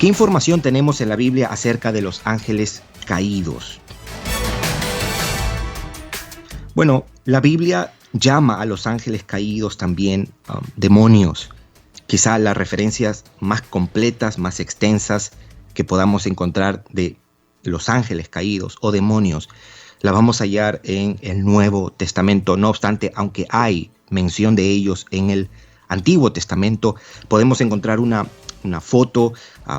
¿Qué información tenemos en la Biblia acerca de los ángeles caídos? Bueno, la Biblia llama a los ángeles caídos también demonios. Quizá las referencias más completas, más extensas que podamos encontrar de los ángeles caídos o demonios la vamos a hallar en el Nuevo Testamento. No obstante, aunque hay mención de ellos en el Antiguo Testamento, podemos encontrar una foto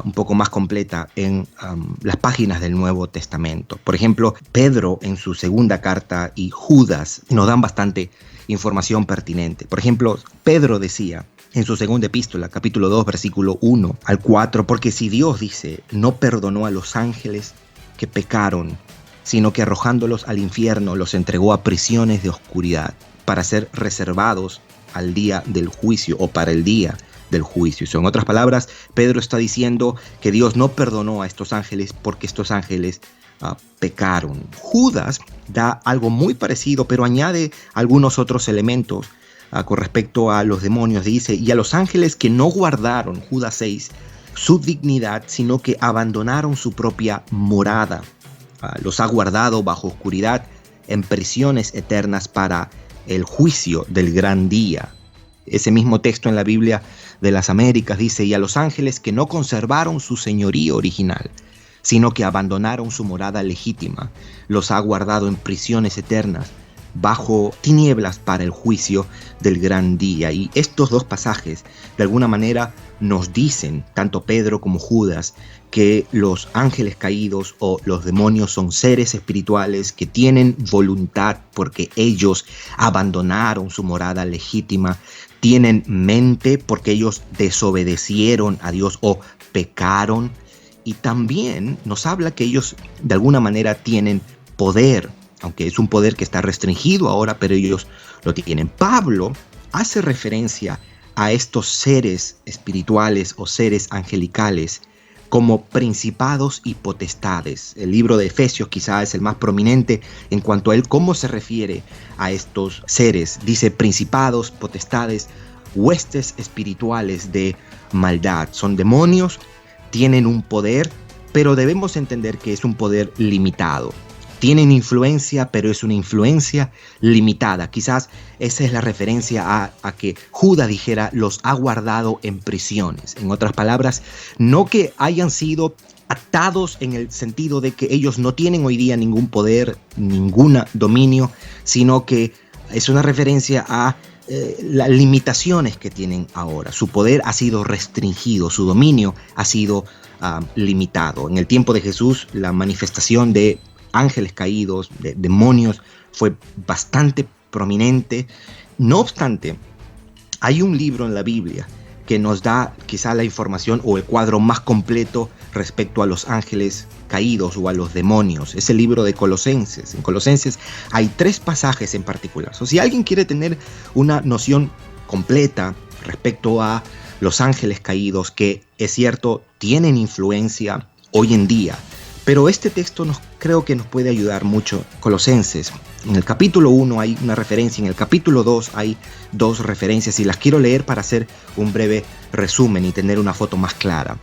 un poco más completa en las páginas del Nuevo Testamento. Por ejemplo, Pedro en su segunda carta y Judas nos dan bastante información pertinente. Por ejemplo, Pedro decía en su segunda epístola, capítulo 2, versículo 1 al 4, porque si Dios, dice, no perdonó a los ángeles que pecaron, sino que arrojándolos al infierno los entregó a prisiones de oscuridad para ser reservados al día del juicio o para el día del juicio. En otras palabras, Pedro está diciendo que Dios no perdonó a estos ángeles porque estos ángeles pecaron. Judas da algo muy parecido, pero añade algunos otros elementos con respecto a los demonios. Dice, y a los ángeles que no guardaron, Judas 6, su dignidad, sino que abandonaron su propia morada. Los ha guardado bajo oscuridad en prisiones eternas para el juicio del gran día. Ese mismo texto en la Biblia de las Américas dice, y a los ángeles que no conservaron su señorío original, sino que abandonaron su morada legítima, los ha guardado en prisiones eternas, bajo tinieblas para el juicio del gran día. Y estos dos pasajes, de alguna manera, nos dicen, tanto Pedro como Judas, que los ángeles caídos o los demonios son seres espirituales que tienen voluntad porque ellos abandonaron su morada legítima, tienen mente porque ellos desobedecieron a Dios o pecaron, y también nos habla que ellos de alguna manera tienen poder, aunque es un poder que está restringido ahora, pero ellos lo tienen. Pablo hace referencia a estos seres espirituales o seres angelicales como principados y potestades. El libro de Efesios quizá es el más prominente en cuanto a él, cómo se refiere a estos seres. Dice principados, potestades, huestes espirituales de maldad. Son demonios, tienen un poder, pero debemos entender que es un poder limitado. Tienen influencia, pero es una influencia limitada. Quizás esa es la referencia a que Judas dijera, los ha guardado en prisiones. En otras palabras, no que hayan sido atados en el sentido de que ellos no tienen hoy día ningún poder, ningún dominio, sino que es una referencia a las limitaciones que tienen ahora. Su poder ha sido restringido, su dominio ha sido limitado. En el tiempo de Jesús, la manifestación de ángeles caídos, de demonios, fue bastante prominente. No obstante, hay un libro en la Biblia que nos da quizá la información o el cuadro más completo respecto a los ángeles caídos o a los demonios. Es el libro de Colosenses. En Colosenses hay 3 pasajes en particular. Si alguien quiere tener una noción completa respecto a los ángeles caídos, que es cierto, tienen influencia hoy en día, pero este texto creo que nos puede ayudar mucho. Colosenses, en el capítulo 1 hay una referencia, en el capítulo 2 hay 2 referencias y las quiero leer para hacer un breve resumen y tener una foto más clara.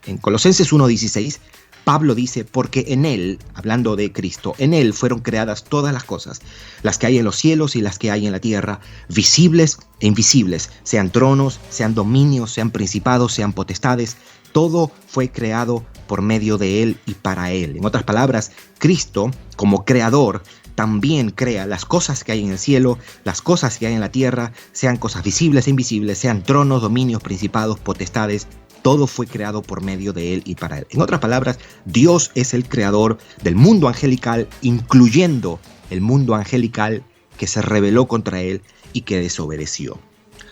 En Colosenses 1:16, Pablo dice, porque en Él, hablando de Cristo, en Él fueron creadas todas las cosas, las que hay en los cielos y las que hay en la tierra, visibles e invisibles, sean tronos, sean dominios, sean principados, sean potestades. Todo fue creado por medio de Él y para Él. En otras palabras, Cristo, como creador, también crea las cosas que hay en el cielo, las cosas que hay en la tierra, sean cosas visibles e invisibles, sean tronos, dominios, principados, potestades. Todo fue creado por medio de Él y para Él. En otras palabras, Dios es el creador del mundo angelical, incluyendo el mundo angelical que se rebeló contra Él y que desobedeció.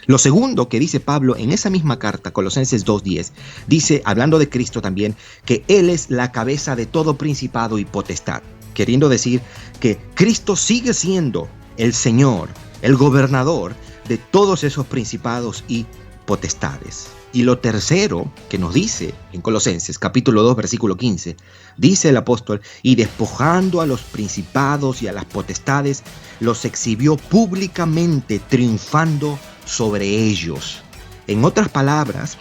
Lo segundo que dice Pablo en esa misma carta, Colosenses 2:10, dice, hablando de Cristo también, que Él es la cabeza de todo principado y potestad, queriendo decir que Cristo sigue siendo el Señor, el gobernador de todos esos principados y potestades. Y lo tercero que nos dice en Colosenses, capítulo 2, versículo 15, dice el apóstol, y despojando a los principados y a las potestades, los exhibió públicamente, triunfando sobre ellos. En otras palabras,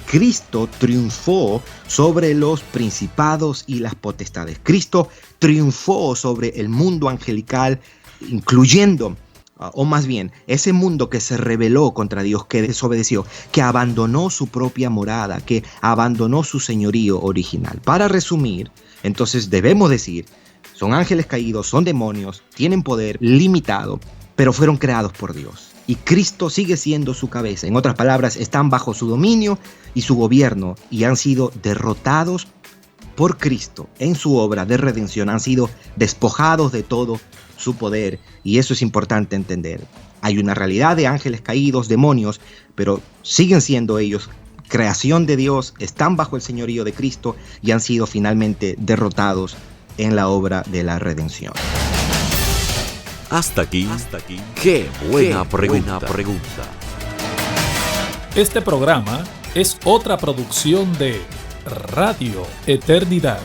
Cristo triunfó sobre los principados y las potestades. Cristo triunfó sobre el mundo angelical, incluyendo, o más bien, ese mundo que se rebeló contra Dios, que desobedeció, que abandonó su propia morada, que abandonó su señorío original. Para resumir, entonces debemos decir, son ángeles caídos, son demonios, tienen poder limitado, pero fueron creados por Dios. Y Cristo sigue siendo su cabeza. En otras palabras, están bajo su dominio y su gobierno y han sido derrotados por Cristo en su obra de redención. Han sido despojados de todo su poder, y eso es importante entender. Hay una realidad de ángeles caídos, demonios, pero siguen siendo ellos creación de Dios, están bajo el señorío de Cristo y han sido finalmente derrotados en la obra de la redención. Hasta aquí. Qué buena pregunta. Este programa es otra producción de Radio Eternidad.